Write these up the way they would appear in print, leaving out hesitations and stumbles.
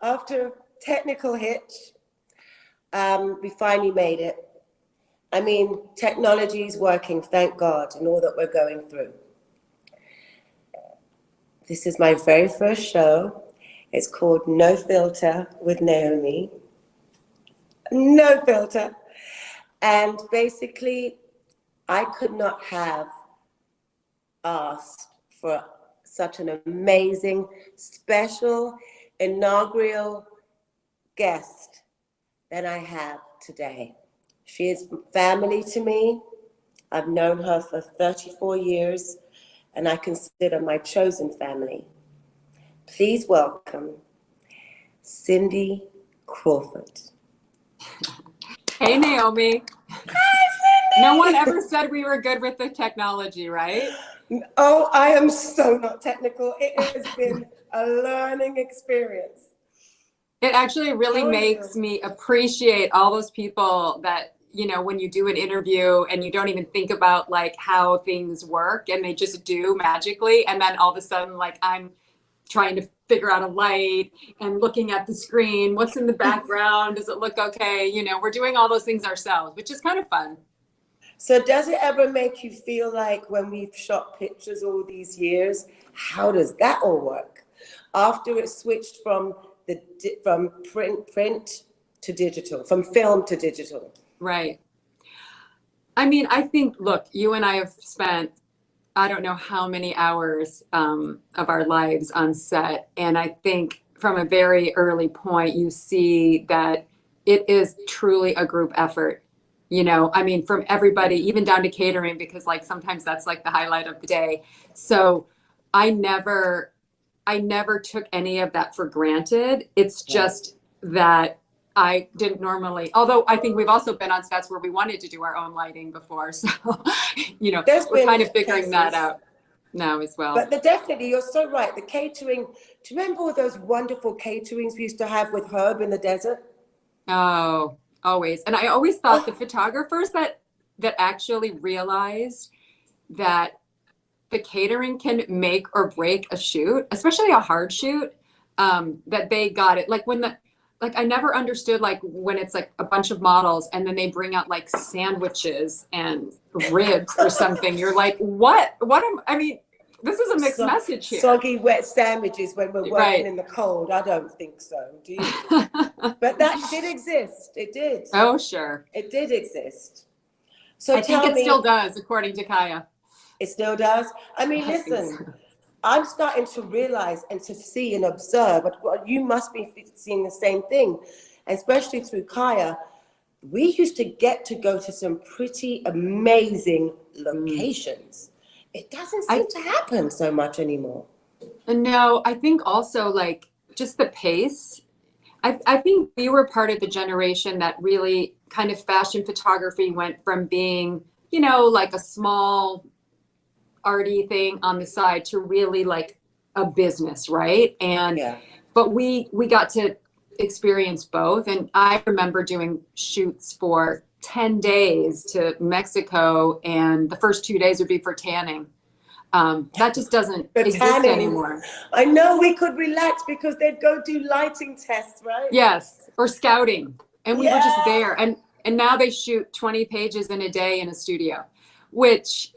After technical hitch, we finally made it. I mean, technology is working, thank God, and all that we're going through. This is my very first show. It's called No Filter with Naomi. No filter. And basically, I could not have asked for such an amazing, special, inaugural guest than I have today. She is family to me. I've known her for 34 years, and I consider my chosen family. Please welcome Cindy Crawford. Hey, Naomi. Hi, Cindy. No one ever said we were good with the technology, right? Oh, I am so not technical. It has been a learning experience. It actually really makes me appreciate all those people that, you know, when you do an interview and you don't even think about like how things work and they just do magically. And then all of a sudden, like I'm trying to figure out a light and looking at the screen, what's in the background? Does it look okay? You know, we're doing all those things ourselves, which is kind of fun. So does it ever make you feel like when we've shot pictures all these years, how does that all work? After it switched from print to digital, from film to digital. Right. I mean, I think, look, you and I have spent, I don't know how many hours of our lives on set. And I think from a very early point, you see that it is truly a group effort. You know, I mean, from everybody, even down to catering, because like sometimes that's like the highlight of the day. So I never took any of that for granted. It's just that I didn't normally, although I think we've also been on sets where we wanted to do our own lighting before. So, you know, we're kind of figuring that out now as well. But definitely, you're so right. The catering, do you remember all those wonderful caterings we used to have with Herb in the desert? Oh, always. And I always thought the photographers that actually realized that the catering can make or break a shoot, especially a hard shoot, that they got it. Like I never understood like when it's like a bunch of models and then they bring out like sandwiches and ribs or something. You're like, I mean, this is a mixed message here. Soggy, wet sandwiches when we're working in the cold. I don't think so. Do you? But that did exist. It did. Oh, sure. It did exist. So I think it still does, according to Kaya. It still does? I mean, listen, I'm starting to realize and to see and observe, but you must be seeing the same thing, especially through Kaya. We used to get to go to some pretty amazing locations. It doesn't seem to happen so much anymore. No, I think also like just the pace. I think we were part of the generation that really kind of fashion photography went from being, you know, like a small arty thing on the side to really like a business, right? And but we got to experience both. And I remember doing shoots for 10 days to Mexico, and the first 2 days would be for tanning. That just doesn't exist anymore. I know, we could relax because they'd go do lighting tests, right? Yes, or scouting. And we were just there. And now they shoot 20 pages in a day in a studio, which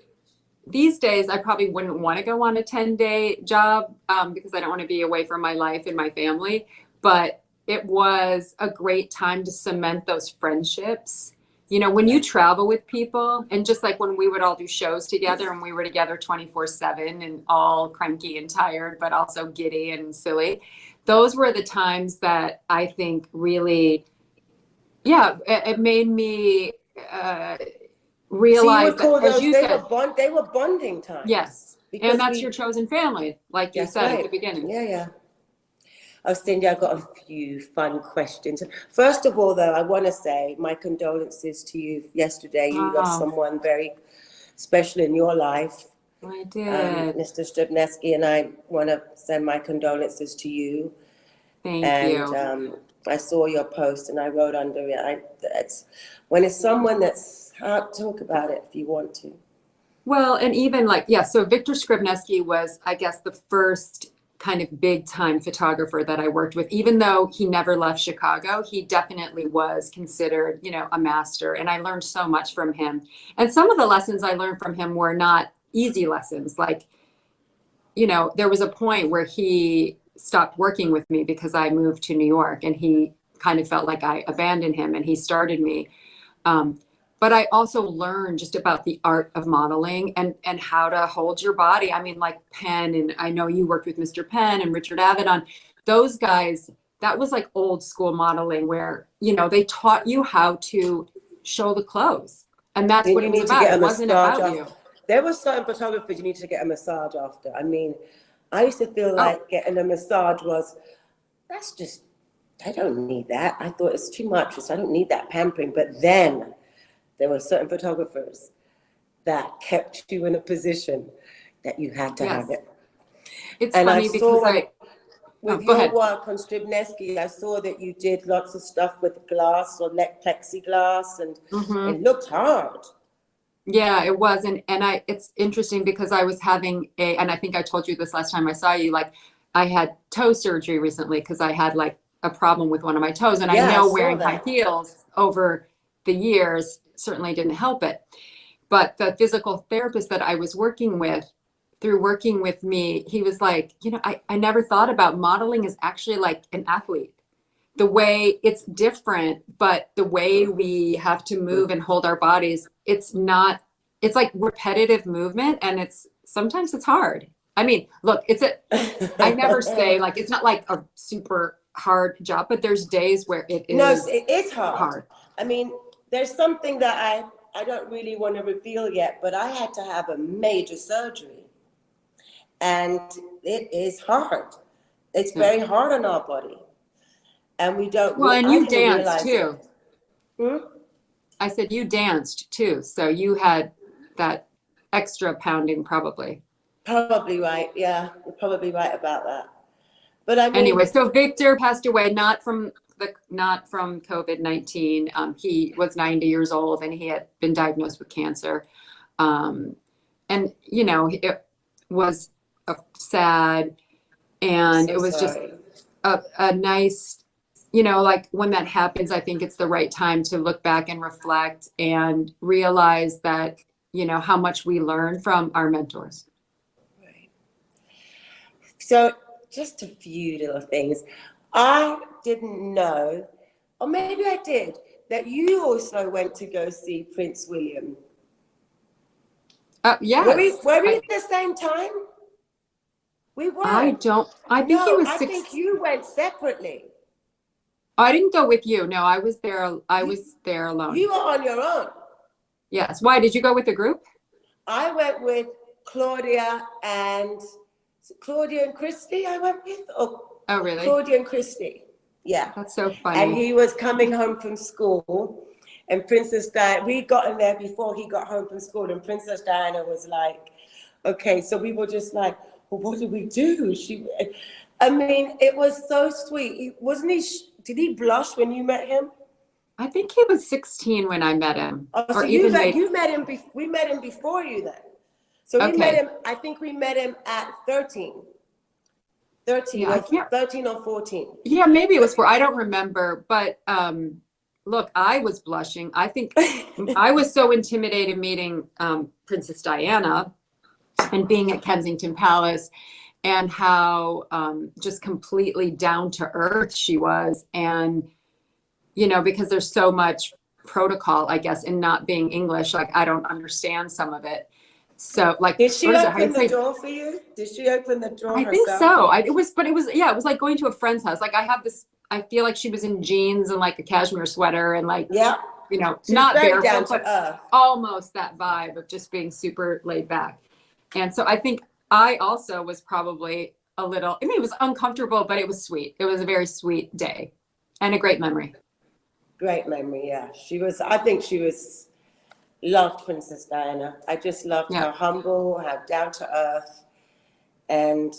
these days I probably wouldn't want to go on a 10-day job because I don't want to be away from my life and my family. But it was a great time to cement those friendships. You know, when you travel with people, and just like when we would all do shows together and we were together 24/7 and all cranky and tired, but also giddy and silly, those were the times that I think really, it made me realize that, as you said, they were bonding times. Yes, and that's your chosen family, like you said at the beginning. Yeah. Oh, Cindy, I've got a few fun questions. First of all, though, I want to say my condolences to you yesterday. You lost someone very special in your life. I did. Mr. Stribneski, and I want to send my condolences to you. Thank you. I saw your post and I wrote under it. When it's someone that's hard, talk about it if you want to. Well, and even like, so Victor Scribneski was, I guess, the first kind of big time photographer that I worked with. Even though he never left Chicago, he definitely was considered, you know, a master. And I learned so much from him. And some of the lessons I learned from him were not easy lessons. Like, you know, there was a point where he stopped working with me because I moved to New York, and he kind of felt like I abandoned him, and he started me. But I also learned just about the art of modeling and how to hold your body. I mean, like Penn, and I know you worked with Mr. Penn and Richard Avedon. Those guys, that was like old school modeling where, you know, they taught you how to show the clothes. And that's what it was about. It wasn't about you. There were certain photographers you need to get a massage after. I mean, I used to feel like getting a massage was, that's just, I don't need that. I thought it's too much. I don't need that pampering. But then there were certain photographers that kept you in a position that you had to have it. It's funny because with your work on Stribneski, I saw that you did lots of stuff with glass or plexiglass, and it looked hard. Yeah, it was. And it's interesting because I was having and I think I told you this last time I saw you, like I had toe surgery recently because I had like a problem with one of my toes. And I know wearing high heels over the years certainly didn't help it. But the physical therapist that I was working with, through working with me, he was like, you know, I never thought about modeling as actually like an athlete. The way it's different, but the way we have to move and hold our bodies, it's like repetitive movement, and sometimes it's hard. I mean, look, I never say like, it's not like a super hard job, but there's days where it is. No, it is hard. I mean, there's something that I don't really want to reveal yet, but I had to have a major surgery, and it is hard. It's very hard on our body. And we don't. Well, and you danced too. I said you danced too, so you had that extra pounding probably. Probably right. Yeah, you're probably right about that. But I mean, anyway, so Victor passed away not from COVID-19. He was 90 years old, and he had been diagnosed with cancer. And you know, it was sad, and it was just a nice. You know, like when that happens, I think it's the right time to look back and reflect and realize that, you know, how much we learn from our mentors. Right. So just a few little things. I didn't know, or maybe I did, that you also went to go see Prince William. Yes. Were we at the same time? We were. I think he was 6. I think you went separately. I didn't go with you. No, I was there. I was there alone. You were on your own. Yes. Why did you go with the group? I went with Claudia and Christy. I went with. Oh, really? Claudia and Christy. Yeah. That's so funny. And he was coming home from school, and Princess Diana. We got in there before he got home from school, and Princess Diana was like, "Okay." So we were just like, "Well, what do we do?" I mean, it was so sweet. Wasn't he? Did he blush when you met him? I think he was 16 when I met him. Oh, so you met him. We met him before you then. So we met him. I think we met him at 13. 13 or 14. Yeah, maybe it was 4. I don't remember. But look, I was blushing. I think I was so intimidated meeting Princess Diana and being at Kensington Palace, and how just completely down to earth she was. And, you know, because there's so much protocol, I guess, in not being English, like I don't understand some of it. So like, did she open the door for you? Did she open the door herself? I think so. It was like going to a friend's house. Like I feel like she was in jeans and like a cashmere sweater and like, you know, not barefoot, but almost that vibe of just being super laid back. And so I think I also was probably a little, I mean, it was uncomfortable, but it was sweet. It was a very sweet day and a great memory. Great memory, yeah. I think she loved Princess Diana. I just loved how humble, how down to earth. And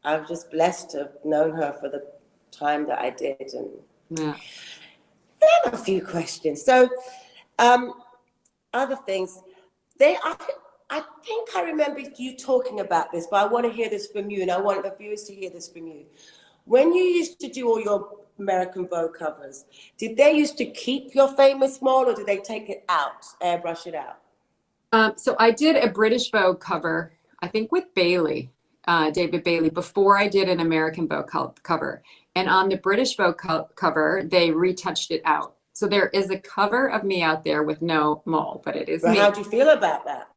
I'm just blessed to have known her for the time that I did. And I have a few questions. So, other things, I think I remember you talking about this, but I want to hear this from you, and I want the viewers to hear this from you. When you used to do all your American Vogue covers, did they used to keep your famous model, or did they take it out, airbrush it out? So I did a British Vogue cover, I think with Bailey, David Bailey, before I did an American Vogue cover. And on the British Vogue cover, they retouched it out. So there is a cover of me out there with no mole, but it is me. How do you feel about that?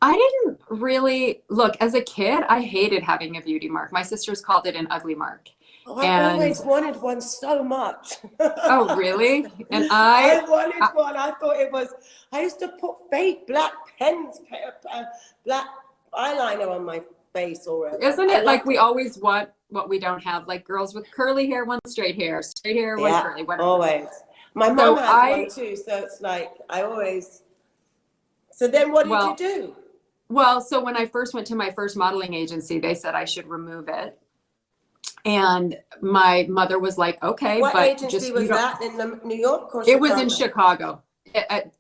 I didn't really look as a kid. I hated having a beauty mark. My sisters called it an ugly mark. Oh, I always wanted one so much. Oh, really? And I wanted one. I thought it was. I used to put fake black pens, black eyeliner on my face already. Isn't it like we always want what we don't have? Like girls with curly hair want straight hair, one curly, whatever. Always. My mom has one too, so it's like I always. So then, what did you do? Well, so when I first went to my first modeling agency, they said I should remove it. And my mother was like, okay, what but agency was that in New York or Chicago? It was in Chicago.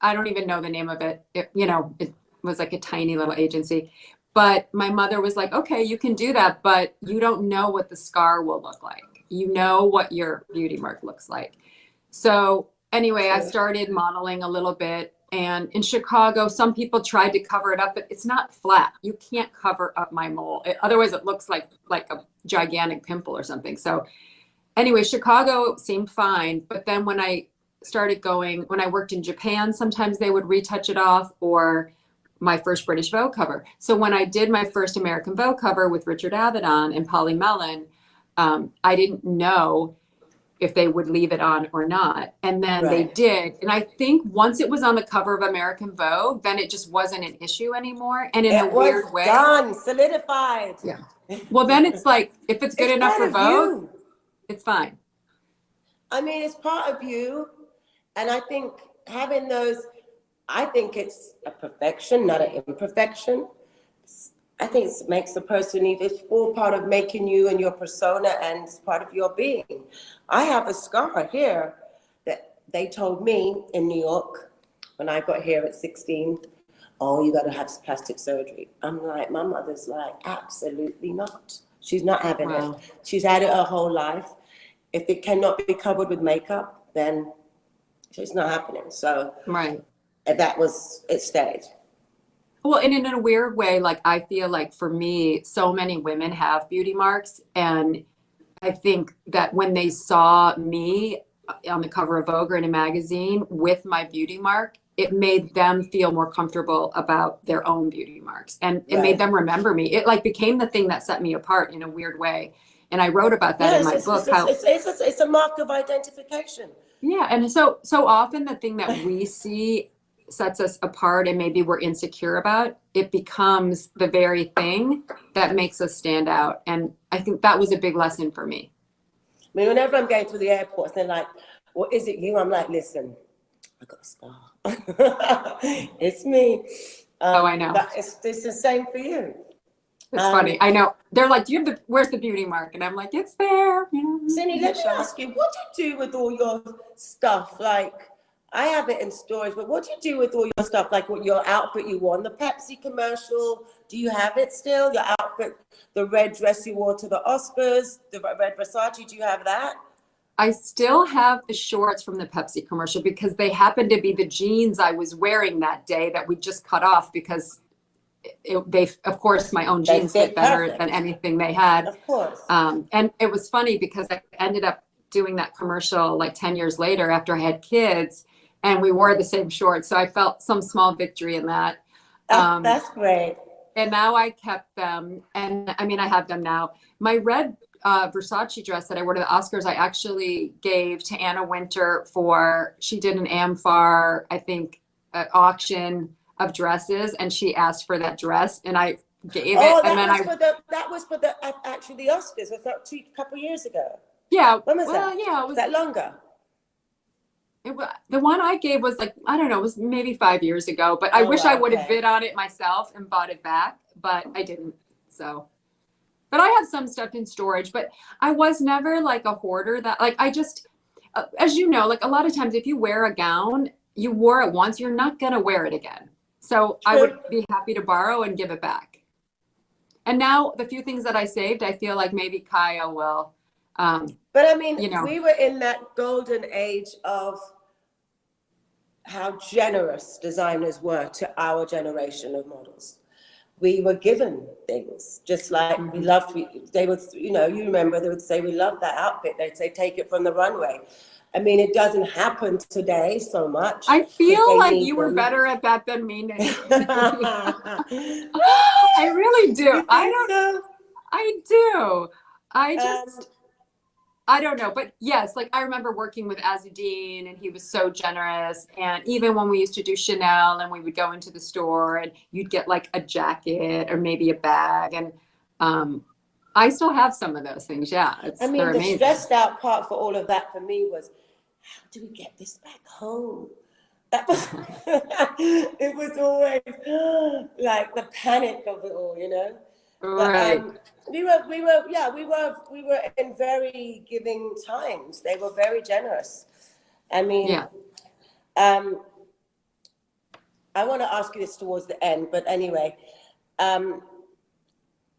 I don't even know the name of it. It was like a tiny little agency. But my mother was like, okay, you can do that, but you don't know what the scar will look like. You know what your beauty mark looks like. So anyway, I started modeling a little bit. And in Chicago, some people tried to cover it up, but it's not flat. You can't cover up my mole. Otherwise, it looks like a gigantic pimple or something. So anyway, Chicago seemed fine. But then when I worked in Japan, sometimes they would retouch it off, or my first British Vogue cover. So when I did my first American Vogue cover with Richard Avedon and Polly Mellon, I didn't know if they would leave it on or not. And then they did. And I think once it was on the cover of American Vogue, then it just wasn't an issue anymore. And in a weird way. Done, solidified. Yeah. Well, then it's like, if it's good enough for Vogue, it's fine. I mean, it's part of you. And I think having those, I think it's a perfection, not an imperfection. I think it makes the person, it's all part of making you and your persona, and it's part of your being. I have a scar here that they told me in New York when I got here at 16, oh, you got to have plastic surgery. I'm like, my mother's like, absolutely not. She's not having it. She's had it her whole life. If it cannot be covered with makeup, then it's not happening. So it stayed. Well, and in a weird way, like I feel like for me, so many women have beauty marks. And I think that when they saw me on the cover of Vogue or in a magazine with my beauty mark, it made them feel more comfortable about their own beauty marks. And it made them remember me. It like became the thing that set me apart in a weird way. And I wrote about that in my book. It's a mark of identification. Yeah. And so often the thing that we see sets us apart and maybe we're insecure about, it becomes the very thing that makes us stand out. And I think that was a big lesson for me. I mean, whenever I'm going to the airports, they're like, well, is it you? I'm like, listen, I got a scar. It's me. I know. It's the same for you. It's funny. I know. They're like, where's the beauty mark? And I'm like, it's there. Cindy, let me ask you, what do you do with all your stuff? Like, I have it in storage, but what do you do with all your stuff? Like what your outfit you wore in the Pepsi commercial? Do you have it still? Your outfit, the red dress you wore to the Oscars, the red Versace, do you have that? I still have the shorts from the Pepsi commercial because they happen to be the jeans I was wearing that day that we just cut off because of course, my own jeans fit better than anything they had. Of course. And it was funny because I ended up doing that commercial like 10 years later after I had kids. And we wore the same shorts. So I felt some small victory in that. That's great. And now I kept them. And I mean, I have them now. My red Versace dress that I wore to the Oscars, I actually gave to Anna Wintour she did an AmFAR, I think, auction of dresses. And she asked for that dress. And I gave it. And then that was for the Oscars. Was that a couple years ago? Yeah. When was that? Yeah. Was that longer? The one I gave was like, I don't know, it was maybe 5 years ago, but I wish I would have bid on it myself and bought it back, but I didn't. So, but I have some stuff in storage, but I was never like a hoarder that like, I just, as you know, like a lot of times if you wear a gown, you wore it once, you're not going to wear it again. So I would be happy to borrow and give it back. And now the few things that I saved, I feel like maybe Kaya will, But I mean, you know. we were in that golden age of how generous designers were to our generation of models. We were given things, just like we loved, they would, you know, you remember they would say, we love that outfit. They'd say, take it from the runway. I mean, it doesn't happen today so much. I feel like you were them. better at that than me, Naomi. I really do. You think so? I do. I just, I don't know. But yes, like I remember working with Azuddin and he was so generous. And even when we used to do Chanel and we would go into the store and you'd get like a jacket or maybe a bag. And I still have some of those things. Yeah. I mean, the stressed out part for all of that for me was, how do we get this back home? That was, it was always like the panic of it all, you know? Right. But, we were in very giving times. They were very generous. I mean, yeah. I want to ask you this towards the end, but anyway,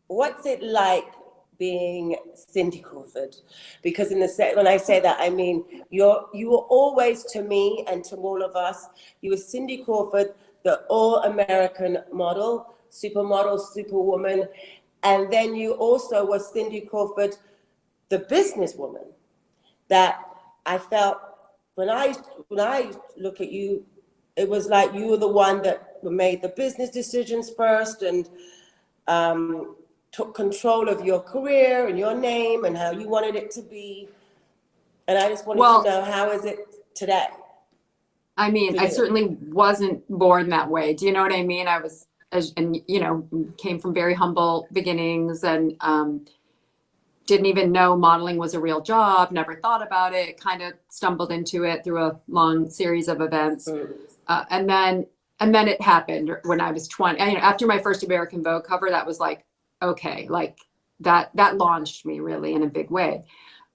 what's it like being Cindy Crawford? Because when I say that, I mean, you were always, to me and to all of us, you were Cindy Crawford, the all-American model, supermodel, superwoman. And then you also were Cindy Crawford, the businesswoman, that I felt when I look at you, it was like you were the one that made the business decisions first and took control of your career and your name and how you wanted it to be. And I just wanted to know, how is it today? I mean, I certainly wasn't born that way. Do you know what I mean? I was, and you know, came from very humble beginnings and didn't even know modeling was a real job, never thought about it, kind of stumbled into it through a long series of events. And then it happened when I was 20. And, you know, after my first American Vogue cover, that was like, okay, like that launched me really in a big way.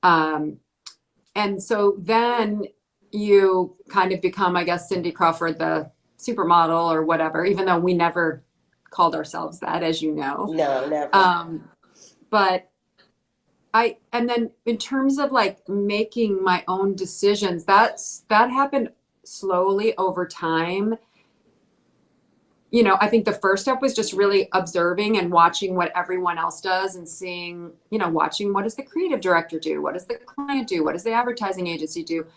And so then you kind of become, I guess, Cindy Crawford, the supermodel or whatever, even though we never called ourselves that, as you know. No, never. But and then in terms of like making my own decisions, that happened slowly over time. You know, I think the first step was just really observing and watching what everyone else does and seeing, you know, watching what does the creative director do? What does the client do? What does the advertising agency do?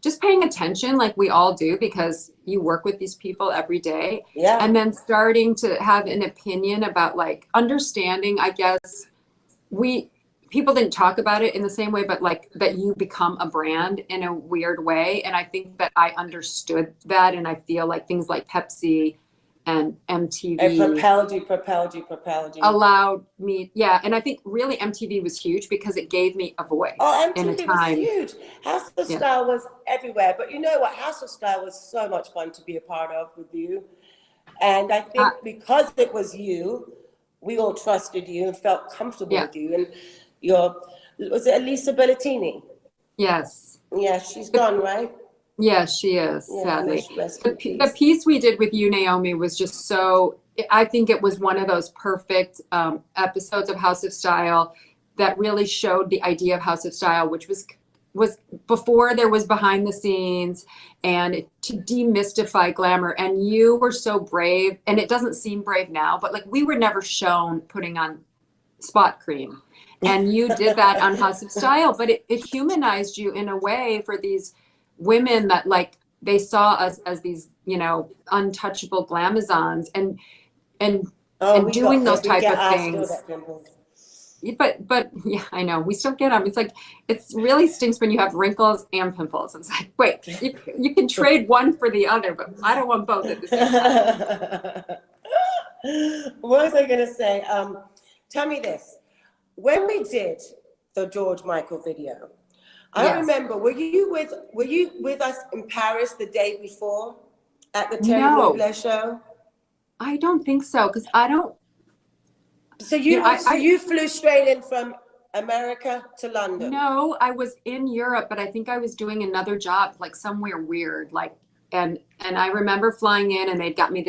Just paying attention like we all do because you work with these people every day. Yeah. And then starting to have an opinion about like understanding, I guess, people didn't talk about it in the same way, but like that you become a brand in a weird way. And I think that I understood that. And I feel like things like Pepsi and MTV. It propelled you. Allowed me, yeah. And I think really MTV was huge because it gave me a voice. Oh, in a MTV time. was huge. House of Style was everywhere. But you know what? House of Style was so much fun to be a part of with you. And I think because it was you, we all trusted you and felt comfortable with you. And was it Elisa Bellatini? Yes. Yeah, she's gone, right? Yeah, she is, sadly. The piece we did with you, Naomi, was just so, I think it was one of those perfect episodes of House of Style that really showed the idea of House of Style, which was before there was behind the scenes and to demystify glamour. And you were so brave, and it doesn't seem brave now, but like we were never shown putting on spot cream. And you did that on House of Style, but it humanized you in a way for these women that like they saw us as these, you know, untouchable glamazons and doing those type of things. But yeah, I know we still get them. It's like, it's really stinks when you have wrinkles and pimples. It's like, wait, you can trade one for the other, but I don't want both at the same time. What was I going to say? Tell me this. When we did the George Michael video, I remember, were you with us in Paris the day before at the Terry Mugler show? I don't think so, because I don't. So you flew straight in from America to London? No, I was in Europe, but I think I was doing another job, like somewhere weird, like, and I remember flying in and they got me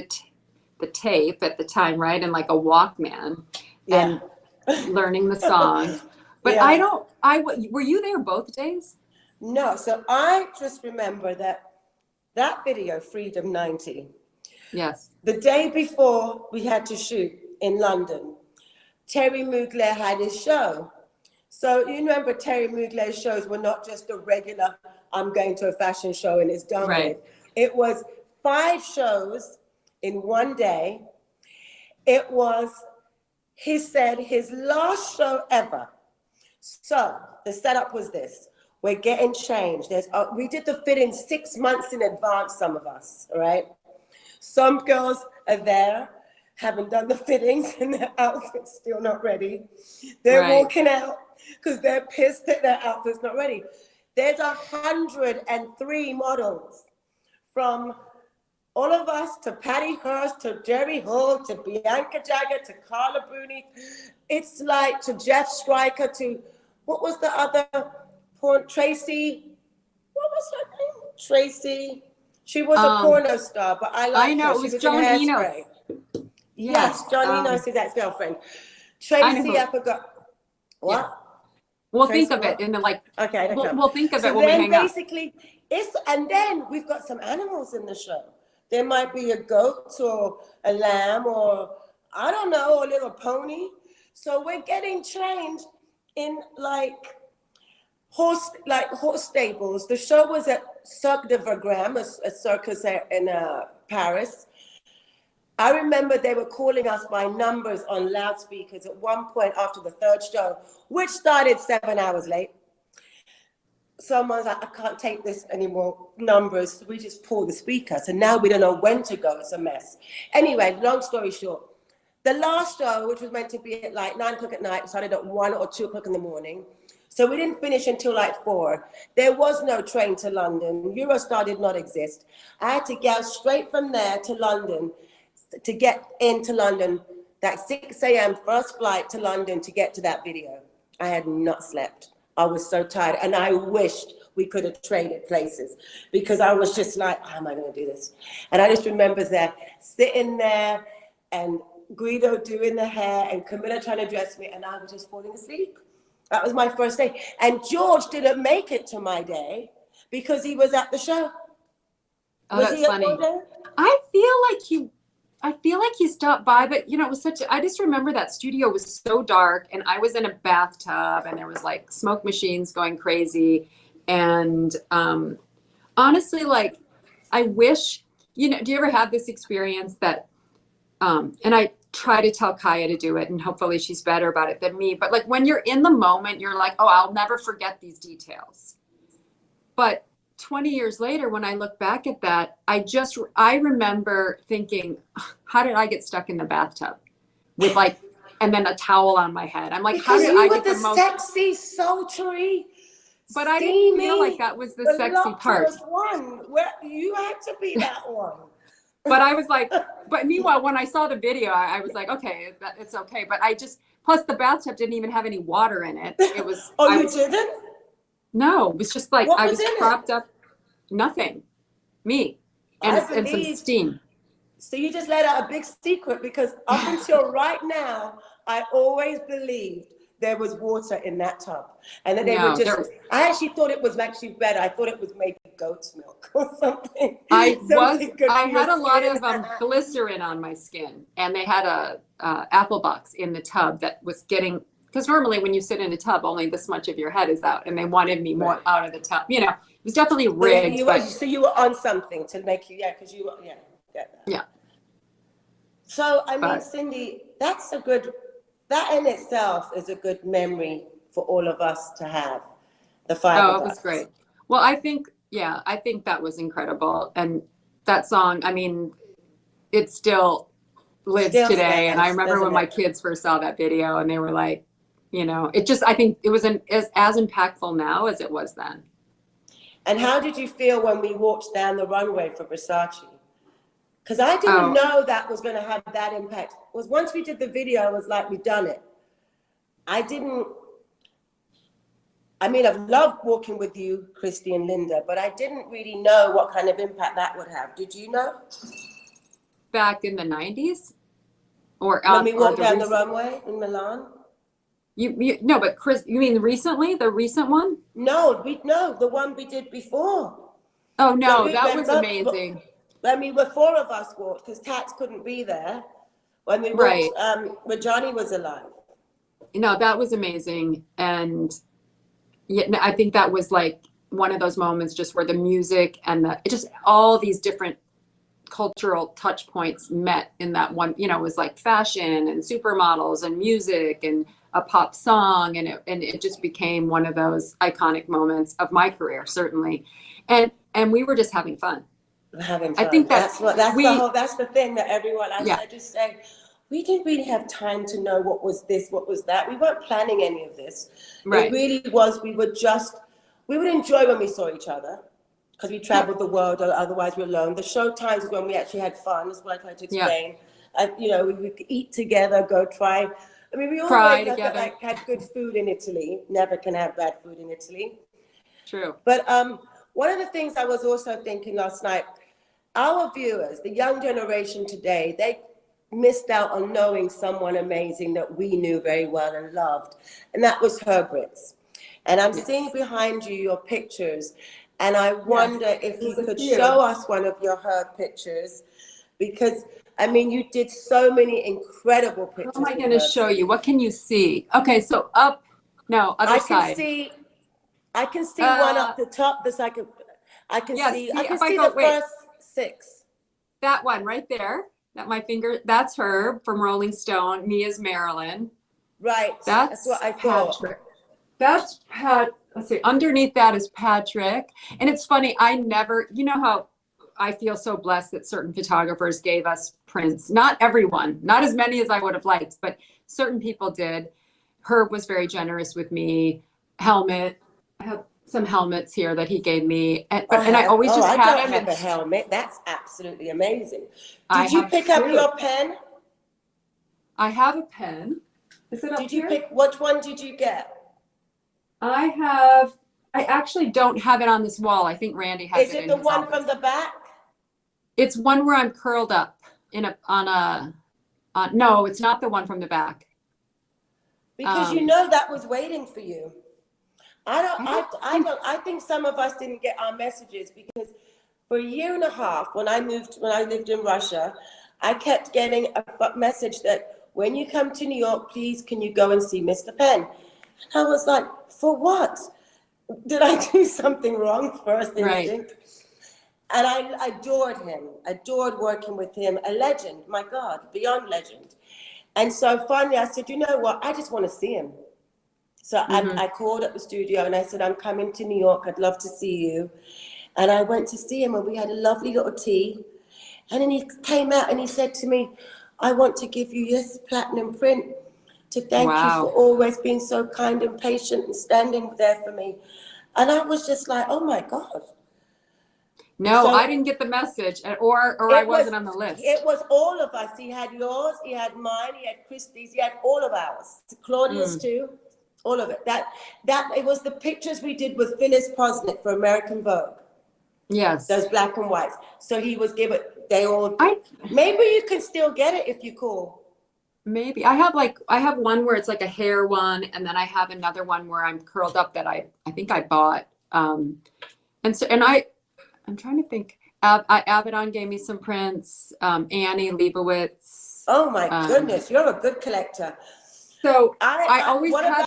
the tape at the time, right? And like a Walkman and learning the songs. But were you there both days? No, so I just remember that video, Freedom 90. Yes. The day before we had to shoot in London, Terry Mugler had his show. So you remember Terry Mugler's shows were not just a regular, I'm going to a fashion show and it's done with. It was 5 shows in one day. It was, he said, his last show ever. So the setup was this. We're getting changed. We did the fitting 6 months in advance, some of us, all right? Some girls are there, haven't done the fittings and their outfit's still not ready. They're walking out because they're pissed that their outfit's not ready. There's 103 models, from all of us to Patty Hearst, to Jerry Hall, to Bianca Jagger, to Carla Bruni. It's like to Jeff Stryker, to, what was the other porn, Tracy, what was her name? Tracy. She was a porno star, but I know, it was John Enos. Yes, John Enos is ex-girlfriend. Tracy, I forgot. What? Yeah. We'll Tracy, think of it in the Okay, we'll think of it so when we hang up. Basically, and then we've got some animals in the show. There might be a goat or a lamb or, I don't know, a little pony. So we're getting trained in horse stables. The show was at Cirque de Vagram, a circus in Paris. I remember they were calling us by numbers on loudspeakers at one point after the 3rd show, which started 7 hours late. Someone's like, I can't take this anymore, numbers. So we just pull the speaker. So now we don't know when to go. It's a mess. Anyway, long story short, the last show, which was meant to be at 9 o'clock at night, started at 1 or 2 o'clock in the morning. So we didn't finish until 4. There was no train to London. Eurostar did not exist. I had to go straight from there to London to get into London, that 6 a.m. first flight to London to get to that video. I had not slept. I was so tired, and I wished we could have traded places because I was just like, how am I going to do this? And I just remember that sitting there and Guido doing the hair and Camilla trying to dress me, and I was just falling asleep. That was my first day. And George didn't make it to my day because he was at the show. Oh, that's funny. I feel like he stopped by, but it was I just remember that studio was so dark and I was in a bathtub and there was smoke machines going crazy. And honestly, I wish, do you ever have this experience that, and I try to tell Kaya to do it and hopefully she's better about it than me, but when you're in the moment, you're like, oh, I'll never forget these details. But 20 years later, when I look back at that, I remember thinking, how did I get stuck in the bathtub with and then a towel on my head? I'm like, because how did I get the most sexy, sultry, but I didn't feel like that was the sexy part. One where you had to be that one. But I was like, but meanwhile, when I saw the video, I was like, okay, it's okay. But plus the bathtub didn't even have any water in it. It was. Oh, you didn't? No, it was just I was propped up. Nothing. Me. And some steam. So you just let out a big secret, because up until right now, I always believed there was water in that tub. And then I actually thought it was actually better. I thought it was maybe goat's milk or something. I had a lot of glycerin on my skin, and they had a apple box in the tub that was getting, because normally when you sit in a tub, only this much of your head is out, and they wanted me more out of the tub. It was definitely rigged. So you were on something to make you, because you were, get that. Yeah. So, Cindy, that in itself is a good memory for all of us to have, the 5 of us. Oh, it was great. Well, I think that was incredible. And that song, it still lives today. And I remember when my kids first saw that video and they were like, I think it was as impactful now as it was then. And how did you feel when we walked down the runway for Versace? Because I didn't know that was going to have that impact. It was once we did the video, I was like, we've done it. I've loved walking with you, Christy and Linda, but I didn't really know what kind of impact that would have. Did you know? back in the 90s or When we walked down the recent- runway in Milan? no, but Chris, you mean recently, the recent one? No, the one we did before. Oh no, When that was amazing. I mean, the four of us walked because Tats couldn't be there when we Right. walked, when Johnny was alive. No, that was amazing. And yeah, I think that was like one of those moments just where the music and just all these different cultural touch points met in that one, it was like fashion and supermodels and music and a pop song. And it just became one of those iconic moments of my career, certainly. And we were just having fun. Having fun. I think that's the thing that everyone, I just say, we didn't really have time to know what was this, what was that. We weren't planning any of this. Right. It really was, we would enjoy when we saw each other because we traveled the world, or otherwise we're alone. The show times is when we actually had fun. That's what I tried to explain. Yeah. We would eat together, go try. I mean, we always had good food in Italy. Never can have bad food in Italy. True. But one of the things I was also thinking last night, our viewers, the young generation today, they missed out on knowing someone amazing that we knew very well and loved, and that was Her Brits. And I'm seeing behind you your pictures, and I wonder if you could show us one of your Her pictures, because I mean, you did so many incredible pictures. How am I going to show you? What can you see? Okay, so other side. I can see one up the top. I can see the first 6. That one right there. That my finger. That's her from Rolling Stone. Me as Marilyn. Right. That's what I thought. Patrick. That's Pat. Let's see. Underneath that is Patrick. And it's funny. I never. You know how I feel so blessed that certain photographers gave us prints. Not everyone. Not as many as I would have liked, but certain people did. Herb was very generous with me. Helmet. I have some helmets here that he gave me, and I always just had him. I don't have a helmet. That's absolutely amazing. Did you pick up your pen? I have a pen. Is it up here? Which one did you get? I actually don't have it on this wall. I think Randy has it. Is it the one from the back? It's one where I'm curled up no, it's not the one from the back. Because that was waiting for you. I think some of us didn't get our messages because for a year and a half, when I lived in Russia, I kept getting a message that when you come to New York, please, can you go and see Mr. Penn? And I was like, for what? Did I do something wrong? First instinct. And I adored him, adored working with him, a legend, my God, beyond legend. And so finally I said, you know what? I just want to see him. So I called up the studio and I said, I'm coming to New York. I'd love to see you. And I went to see him and we had a lovely little tea. And then he came out and he said to me, I want to give you this platinum print to thank you for always being so kind and patient and standing there for me. And I was just like, oh my God. No, I didn't get the message or I wasn't on the list. It was all of us. He had yours, he had mine, he had Christie's, he had all of ours. Claudia's too. All of it. That it was the pictures we did with Phyllis Posnick for American Vogue. Yes. Those black and whites. So he was given. Maybe you can still get it if you call. Maybe I have one where it's like a hair one, and then I have another one where I'm curled up that I think I bought. I'm trying to think. Abaddon gave me some prints. Annie Leibovitz. Oh my goodness, you're a good collector. So I always have.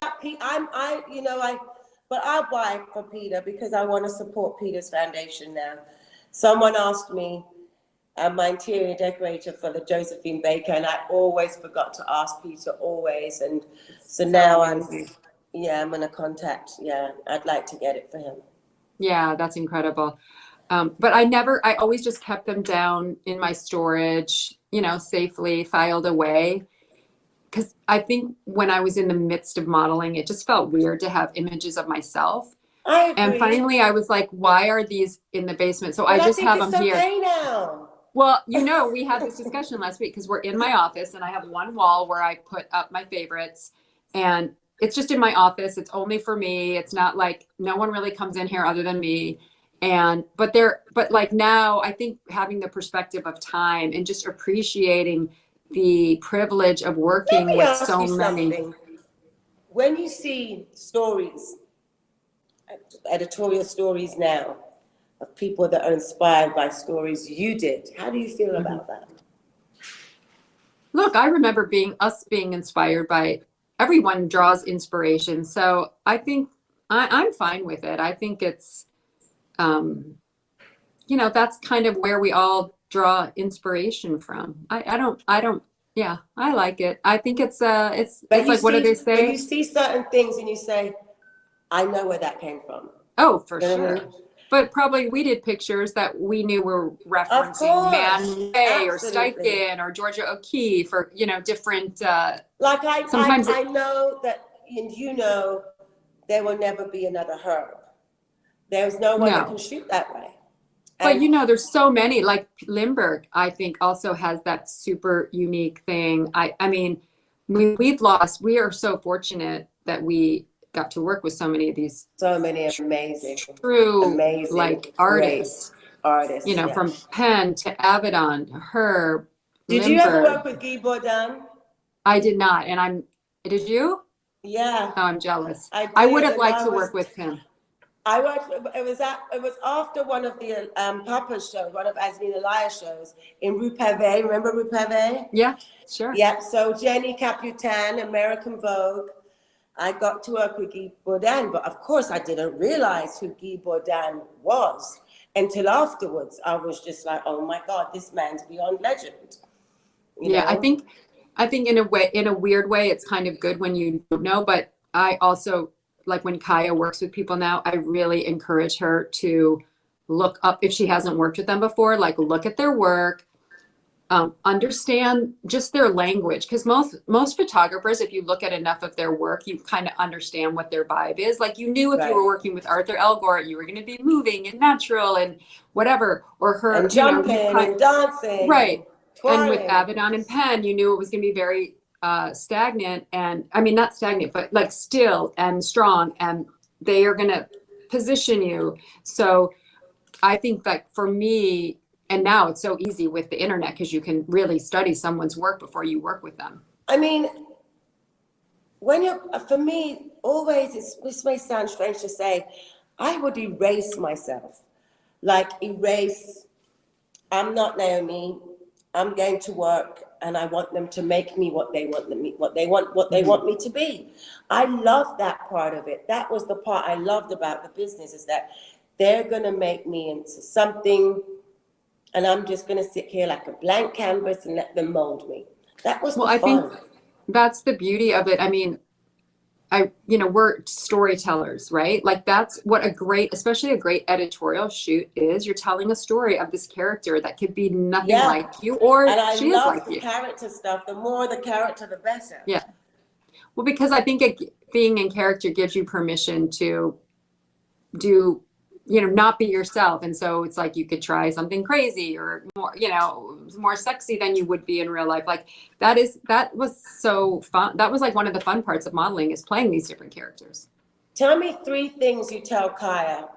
But I'll buy for Peter because I want to support Peter's foundation now. Someone asked me, my interior decorator for the Josephine Baker, and I always forgot to ask Peter always. And so now I'm going to contact. Yeah, I'd like to get it for him. Yeah, that's incredible. But I always just kept them down in my storage, safely filed away. Because I think when I was in the midst of modeling, it just felt weird to have images of myself. I agree. And finally, I was like, why are these in the basement? So I just have them here. Okay now. Well, we had this discussion last week because we're in my office and I have one wall where I put up my favorites. And it's just in my office. It's only for me. It's not like no one really comes in here other than me. But like now, I think having the perspective of time and just appreciating the privilege of Let working me with ask so you many. something. When you see stories, editorial stories now, of people that are inspired by stories you did, how do you feel about that? Look, I remember us being inspired by everyone draws inspiration. So I think I'm fine with it. I think it's, that's kind of where we all draw inspiration from. Yeah, I like it. I think it's like, what do they But you say? see certain things and you say, I know where that came from. Oh, for You know what I sure. mean? But probably we did pictures that we knew were Of referencing course, Man Ray or absolutely. Steichen or Georgia O'Keeffe or, different, Like sometimes I know that, and there will never be another Herb. There's no one that no. can shoot that way. But And there's so many, like Lindbergh, I think also has that super unique thing. I mean, we are so fortunate that we got to work with so many of these so many amazing, true, amazing, like great artists, artists. Yeah. from Penn to Avedon, Herb, Did you ever Lindbergh. work with Guy Bourdin? I did not. Did you? Yeah. Oh, I'm jealous. I I did, would have and liked to work with him. I worked. It was after one of the Papa shows, one of Asmin Elias shows in Rue Pavée. Remember Rue Pavée? Yeah, sure. Yep. So Jenny Caputin, American Vogue. I got to work with Guy Bourdin, but of course I didn't realize who Guy Bourdin was until afterwards. I was just like, oh my God, this man's beyond legend. You know? I think in a weird way, it's kind of good when you know, but I also, like when Kaya works with people now, I really encourage her to look up, if she hasn't worked with them before, like look at their work, understand just their language. Because most photographers, if you look at enough of their work, you kind of understand what their vibe is. Like you knew if you were working with Arthur Elgort, you were going to be moving and natural and whatever, or her and jumping and dancing. Right. And with twirling. Avedon and Penn, you knew it was going to be very stagnant, and I mean not stagnant, but like still and strong, and they are going to position you. So I think that for me, and now it's so easy with the internet because you can really study someone's work before you work with them. I mean, for me, always, this may sound strange to say, I would erase myself. Like I'm not Naomi, I'm going to work and I want them to make me what they want me to be. I love that part of it. That was the part I loved about the business, is that they're gonna make me into something and I'm just gonna sit here like a blank canvas and let them mold me. That was the fun. Think that's the beauty of it. I mean, we're storytellers, right? Like that's what especially a great editorial shoot is. You're telling a story of this character that could be nothing like you, or she is like you. And I love the character stuff. The more the character, the better. Yeah. Well, because I think being in character gives you permission to do, not be yourself. And so it's like you could try something crazy or more sexy than you would be in real life. Like that was so fun. That was like one of the fun parts of modeling, is playing these different characters. Tell me 3 things you tell Kaya.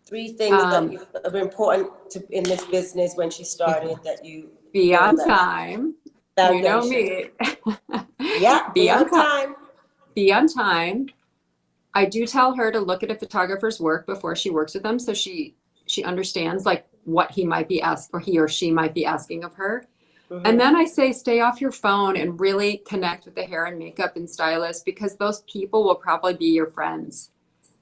3 things that are important in this business when she started that you be on time. You know me. Yeah, be on time. Be on time. I do tell her to look at a photographer's work before she works with them, so she understands like what he or she might be asking of her. Mm-hmm. And then I say, stay off your phone and really connect with the hair and makeup and stylist, because those people will probably be your friends.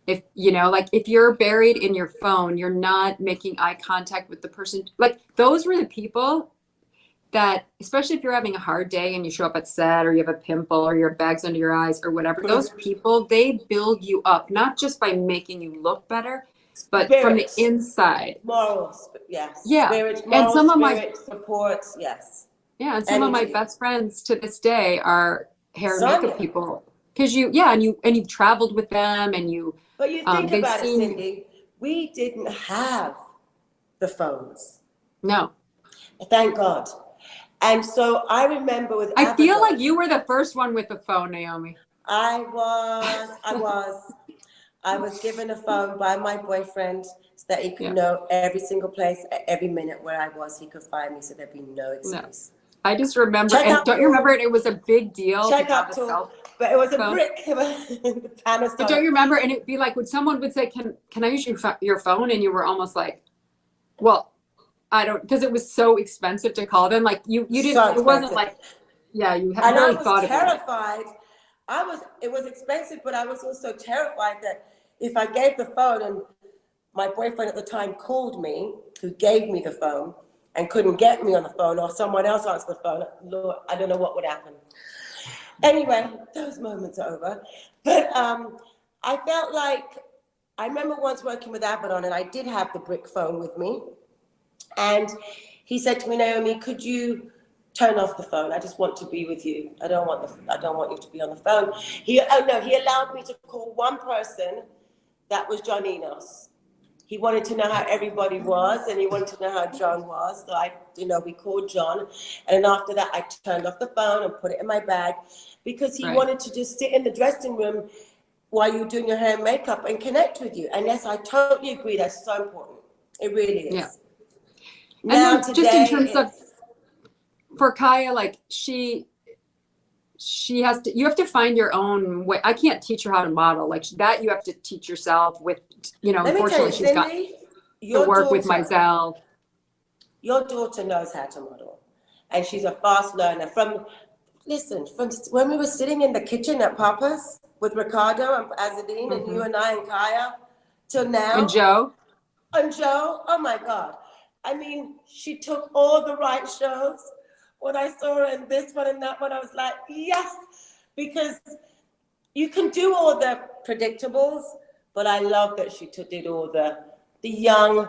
If if you're buried in your phone, you're not making eye contact with the person. Like those were the people that, especially if you're having a hard day and you show up at set, or you have a pimple, or you have bags under your eyes or whatever, those people, they build you up, not just by making you look better, but from the inside. Morals, yes. Yeah. Spirit, morals, and some of my supports, yes. Yeah, and some of my best friends to this day are hair and makeup people. Because you've traveled with them, and you. But you think about it, Cindy, we didn't have the phones. No. Thank God. And so I remember with I feel like you were the first one with the phone, Naomi. I was. I was given a phone by my boyfriend so that he could Yeah. know every single place, at every minute where I was, he could find me, so there'd be no excuse. I just remember, Check and out don't you tool. remember it was a big deal to Check have out a tool. cell But it was a phone? brick, the Panasonic. But don't you remember? And it'd be like when someone would say, "Can I use your phone?" And you were almost like, "Well, I don't," because it was so expensive to call them. Like you didn't. So it wasn't expensive. like, yeah, you And hadn't I really was thought about it. terrified. It was expensive, but I was also terrified that if I gave the phone and my boyfriend at the time called me, who gave me the phone and couldn't get me on the phone, or someone else answered the phone, Lord, I don't know what would happen. Anyway, those moments are over. But I felt like, I remember once working with Abaddon, and I did have the brick phone with me. And he said to me, Naomi, could you turn off the phone? I just want to be with you. I don't want you to be on the phone. He allowed me to call one person. That was John Enos. He wanted to know how everybody was, and he wanted to know how John was. So we called John. And then after that, I turned off the phone and put it in my bag, because he wanted to just sit in the dressing room while you were doing your hair and makeup and connect with you. And yes, I totally agree. That's so important. It really is. Yeah. Now, and then just in terms of, for Kaya, like she has to, you have to find your own way. I can't teach her how to model like that. You have to teach yourself with, unfortunately she's got to work with myself. Your daughter knows how to model, and she's a fast learner. From when we were sitting in the kitchen at Papa's with Ricardo and Azadine and you and I and Kaya till now. And Joe, oh my God. I mean, she took all the right shows. When I saw her in this one and that one, I was like, yes, because you can do all the predictables, but I love that she did all the young,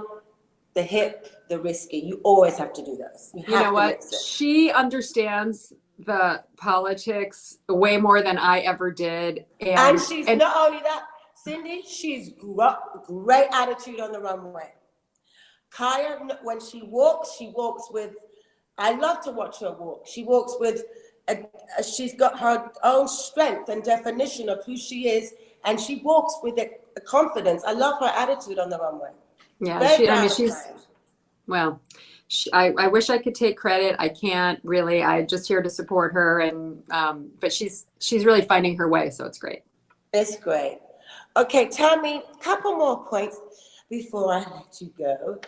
the hip, the risky. You always have to do those. You know what? She understands the politics way more than I ever did. And she's not only that, Cindy, she's great attitude on the runway. Kaya, when she walks with, I love to watch her walk. She walks with, she's got her own strength and definition of who she is, and she walks with a confidence. I love her attitude on the runway. Yeah, I wish I could take credit. I can't really. I'm just here to support her, and but she's really finding her way, so it's great. It's great. Okay, tell me a couple more points before I let you go.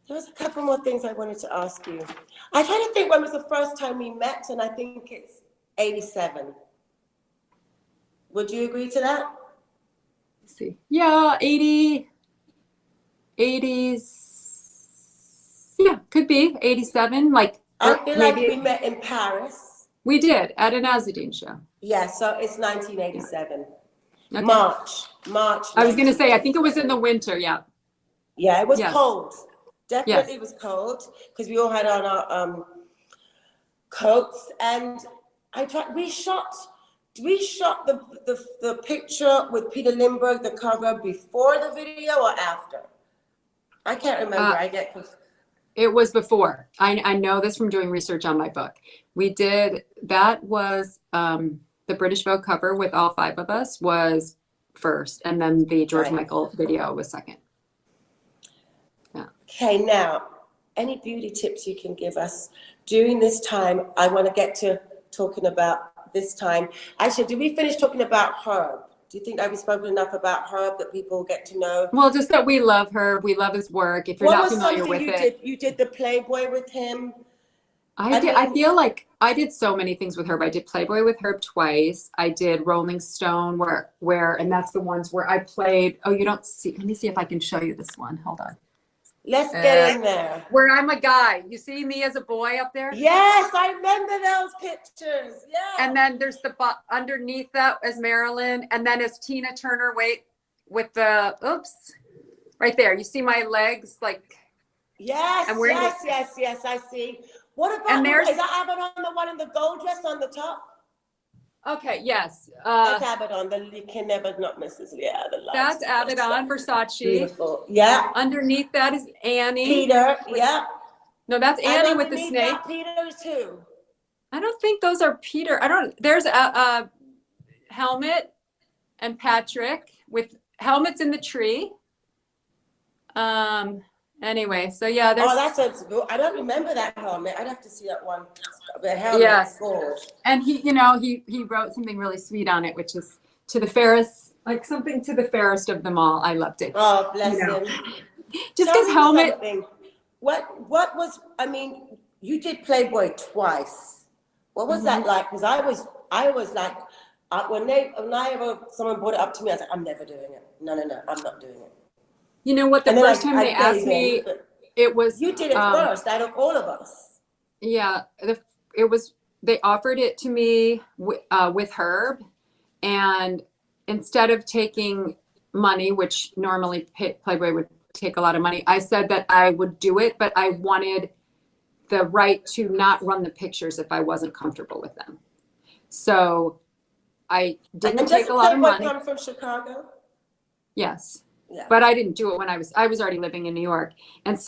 There was a couple more things I wanted to ask you. I try to think when was the first time we met, and I think it's 87. Would you agree to that? Let's see. Yeah, 80s. Yeah, could be 87. Like I feel like we met in Paris. We did at an Azadine show. Yeah, so it's 1987. Okay. March. I was going to say, I think it was in the winter. Yeah. Yeah, it was cold. Definitely was cold because we all had on our coats, and we shot the picture with Peter Lindbergh, the cover, before the video or after? I can't remember. It was before. I know this from doing research on my book. We did, that was the British Vogue cover with all 5 of us was first, and then the George Michael video was second. Yeah. Okay, now, any beauty tips you can give us during this time? I want to get to talking about this time. Actually, did we finish talking about Herb? Do you think I've spoken enough about Herb that people get to know? Well, just that we love her. We love his work. If you're not familiar with it. You did the Playboy with him. I feel like I did so many things with Herb. I did Playboy with Herb twice. I did Rolling Stone where and that's the ones where I played. Oh, you don't see. Let me see if I can show you this one. Hold on. Let's get in there. Where I'm a guy. You see me as a boy up there? Yes, I remember those pictures. Yeah. And then there's the underneath that as Marilyn, and then as Tina Turner. Wait, with the right there. You see my legs like. Yes. Yes. I see. What about? Is that Abaddon, the one in the gold dress on the top? Okay. Yes. That's Abaddon. You can never not miss this. Yeah. That's Abaddon, Versace. Beautiful. Yeah. Underneath that is Annie. Peter. Yeah. No, that's Annie with the snake. Peter too. I don't think those are Peter. There's a helmet. and Patrick with helmets in the tree. Anyway, so yeah, there's. Oh, that's I don't remember that helmet. I'd have to see that one. The helmet. Yes. Gorge. And he wrote something really sweet on it, which is to the fairest, like something to the fairest of them all. I loved it. Oh, bless him. Just Tell his me helmet. something. What was, I mean, you did Playboy twice. What was that like? Because I was like, someone brought it up to me, I was like, I'm never doing it. No, I'm not doing it. You know what? The first time they asked me, it was. You did it first out of all of us. Yeah, they offered it to me with Herb, and instead of taking money, which normally Playboy would take a lot of money, I said that I would do it, but I wanted the right to not run the pictures if I wasn't comfortable with them. So I didn't take a lot of money. Come from Chicago? Yes. Yeah. But I didn't do it when I was already living in New York. And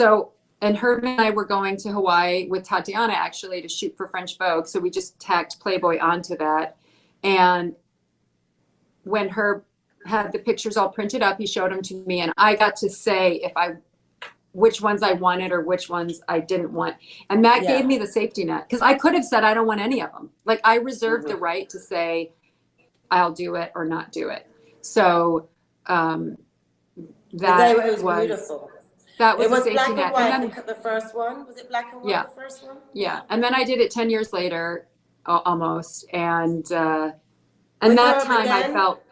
Herb and I were going to Hawaii with Tatiana actually to shoot for French Vogue. So we just tacked Playboy onto that. And when Herb had the pictures all printed up, he showed them to me, and I got to say which ones I wanted or which ones I didn't want. And that gave me the safety net, because I could have said I don't want any of them. Like, I reserved the right to say I'll do it or not do it. So that was beautiful. That was it was a safety black net. And white, and then, the first one. Was it black and white, yeah, the first one? Yeah. And then I did it 10 years later, almost. And that time again? I felt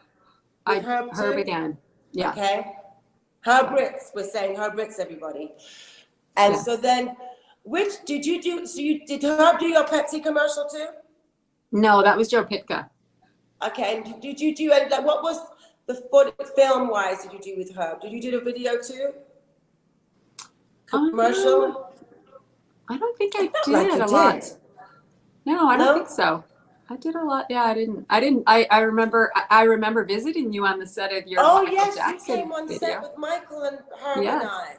Herb again. Yeah. Okay. Herb Ritz, we're saying Herb Ritz, everybody. And so then, which did you do? So did Herb do your Pepsi commercial too? No, that was Joe Pitka. Okay. And did you do, and what was the film wise did you do with Herb? Did you do the video too? Commercial? I don't think I did a lot. No, I don't think so. I did a lot. Yeah, I didn't. I remember visiting you on the set of your Michael Jackson you came on video. set with Michael and Herb and I.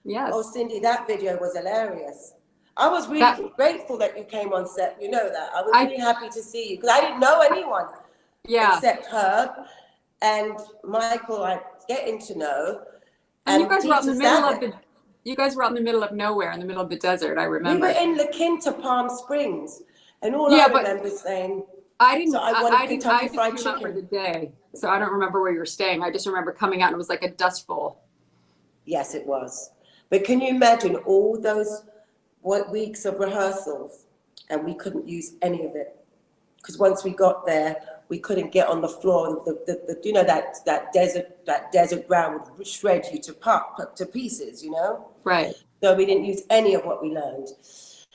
Yes. Oh, Cindy, that video was hilarious. I was really grateful that you came on set. You know that. I was really happy to see you, because I didn't know anyone except Herb and Michael. I'm getting to know. And you guys were out in the middle of you guys were out in the middle of nowhere, in the middle of the desert. I remember. We were in La Quinta, Palm Springs, and all I remember saying, I wanted Kentucky Fried came Chicken out for the day, so I don't remember where you were staying. I just remember coming out and it was like a dust bowl. Yes, it was. But can you imagine all those weeks of rehearsals, and we couldn't use any of it, because once we got there, we couldn't get on the floor. That desert ground would shred you to pieces, you know? Right. So we didn't use any of what we learned.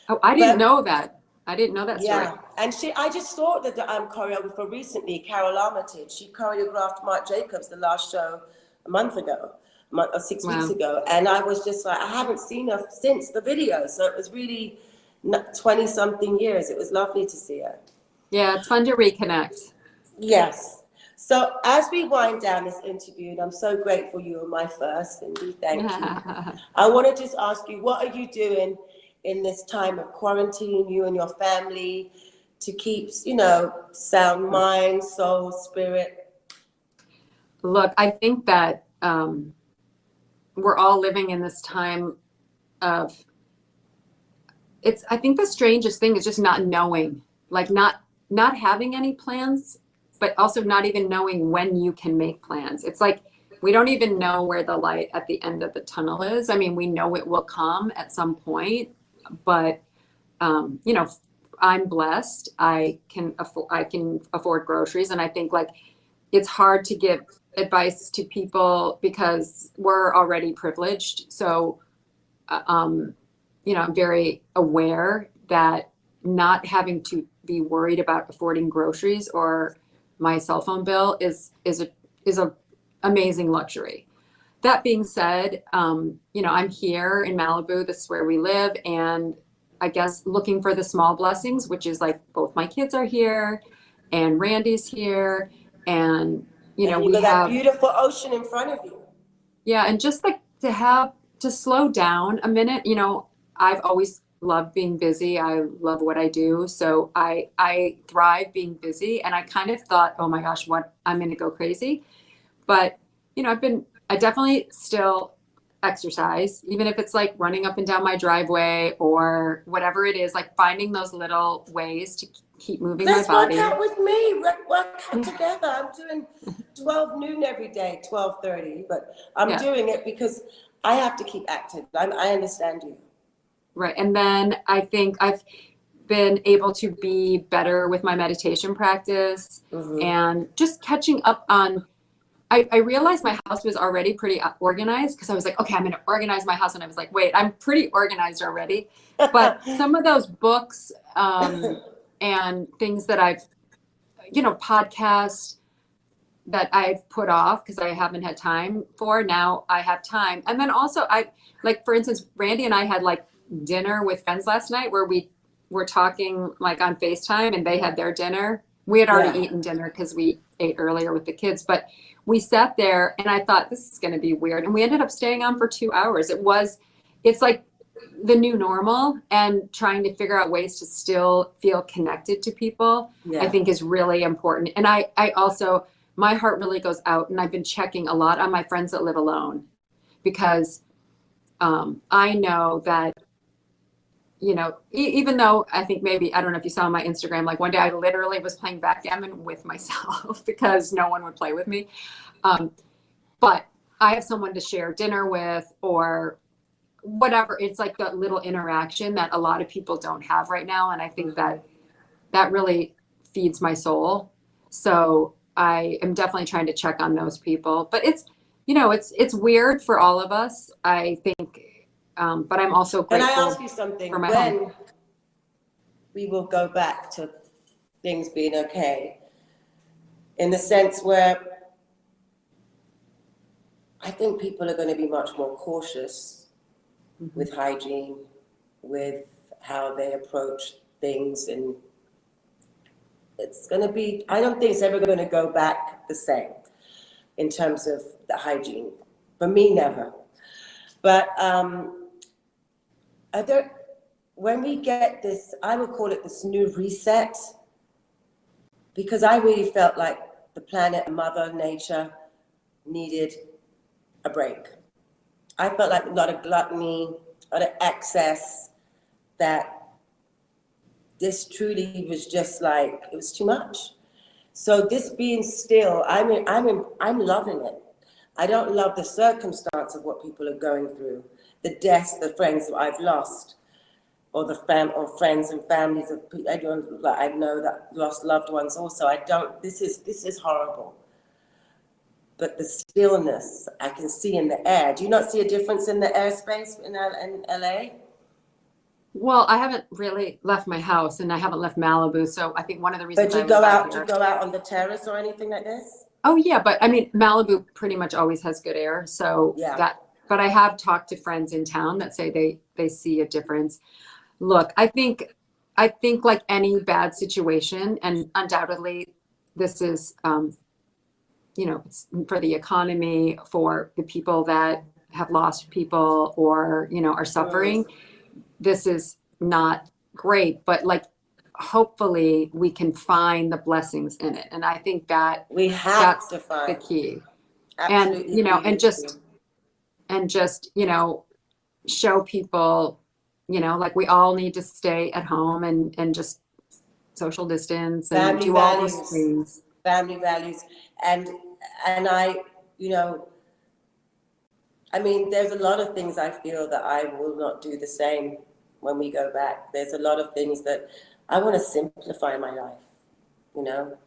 Oh, I didn't know that. I didn't know that story. Yeah, and I just saw the choreographer recently, Carol Armitage. She choreographed Marc Jacobs the last show a month ago, or 6 weeks ago, and I was just like, I haven't seen her since the video. So it was really 20-something years. It was lovely to see her. Yeah, it's fun to reconnect. Yes. So as we wind down this interview, and I'm so grateful you were my first, Cindy, thank you. I want to just ask you, what are you doing in this time of quarantine, you and your family, to keep, sound mind, soul, spirit? Look, I think that we're all living in this time of, I think the strangest thing is just not knowing, like not having any plans, but also not even knowing when you can make plans. It's like, we don't even know where the light at the end of the tunnel is. I mean, we know it will come at some point, but, I'm blessed. I can afford groceries. And I think it's hard to give advice to people because we're already privileged. So, I'm very aware that not having to be worried about affording groceries or my cell phone bill is a amazing luxury. That being said, I'm here in Malibu. This is where we live, and I guess looking for the small blessings, which is like both my kids are here, and Randy's here, and we have that beautiful ocean in front of you. Yeah, and just like to slow down a minute. I've always love being busy. I love what I do. So I thrive being busy. And I kind of thought, oh my gosh, what, I'm going to go crazy. But, you know, I definitely still exercise, even if it's like running up and down my driveway or whatever it is, like finding those little ways to keep moving Let's my body. work out with me. Work out together. I'm doing 12 noon every day, 12:30, but I'm doing it because I have to keep active. I understand you. Right. And then I think I've been able to be better with my meditation practice and just catching up on, I realized my house was already pretty organized because I was like, okay, I'm going to organize my house. And I was like, wait, I'm pretty organized already. But some of those books and things that I've, you know, podcasts that I've put off because I haven't had time for, now I have time. And then also like, for instance, Randy and I had like dinner with friends last night where we were talking like on FaceTime and they had their dinner. We had already eaten dinner because we ate earlier with the kids, but we sat there and I thought this is going to be weird. And we ended up staying on for 2 hours. It's like the new normal, and trying to figure out ways to still feel connected to people, I think is really important. And I also, my heart really goes out, and I've been checking a lot on my friends that live alone because I know that, you know, even though I think maybe, I don't know if you saw on my Instagram, like one day I literally was playing backgammon with myself because no one would play with me. But I have someone to share dinner with or whatever. It's like that little interaction that a lot of people don't have right now. And I think that really feeds my soul. So I am definitely trying to check on those people. But it's, you know, it's weird for all of us, I think. But I'm also grateful. Can I ask you something? For my when home. We will go back to things being okay, in the sense where I think people are going to be much more cautious with hygiene, with how they approach things, and it's going to be, I don't think it's ever going to go back the same in terms of the hygiene. For me, never. But when we get this, I would call it this new reset, because I really felt like the planet and Mother Nature needed a break. I felt like a lot of gluttony, a lot of excess, that this truly was just like, it was too much. So this being still, I'm loving it. I don't love the circumstance of what people are going through, the deaths, the friends that I've lost, or or friends and families of people I know that lost loved ones also. This is horrible. But the stillness I can see in the air. Do you not see a difference in the airspace in LA? Well, I haven't really left my house and I haven't left Malibu. So I think one of the reasons But you go out on the terrace or anything like this? Oh yeah, but I mean, Malibu pretty much always has good air. So but I have talked to friends in town that say they see a difference. Look, I think like any bad situation, and undoubtedly this is, you know, it's for the economy, for the people that have lost people or, you know, are suffering. This is not great, but like, hopefully we can find the blessings in it. And I think that we have to find the key. Absolutely. And, you know, and just, you know, show people, you know, like we all need to stay at home and just social distance and family do values, all those things. Family values. And I, you know, I mean, there's a lot of things I feel that I will not do the same when we go back. There's a lot of things that I want to simplify my life, you know.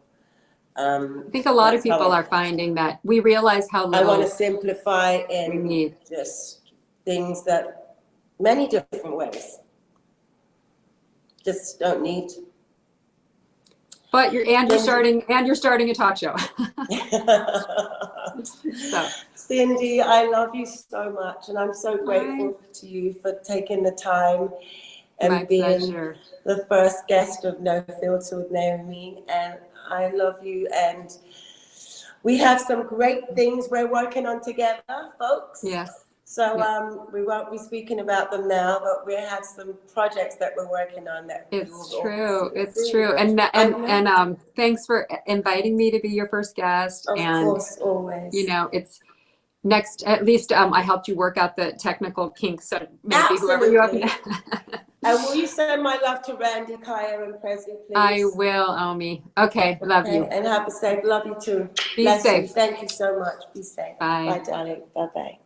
I think a lot of people are finding that we realize how little I want to simplify in just things that many different ways. Just don't need. But you're starting a talk show. So. Cindy, I love you so much, and I'm so grateful to you for taking the time and being pleasure. The first guest of No Filter with Naomi. And I love you, and we have some great things we're working on together, folks. Yes. So we won't be speaking about them now, but we have some projects that we're working on that we will It's all true. see It's soon. true. And thanks for inviting me to be your first guest. Of And course, always. you know, it's next, at least I helped you work out the technical kinks. So maybe whoever you have. And will you send my love to Randy, Kaya, and Prezi, please? I will, Naomi. Okay, love you. And have a safe. Love you too. Be Bless safe. you. Thank you so much. Be safe. Bye. Bye, darling. Bye-bye.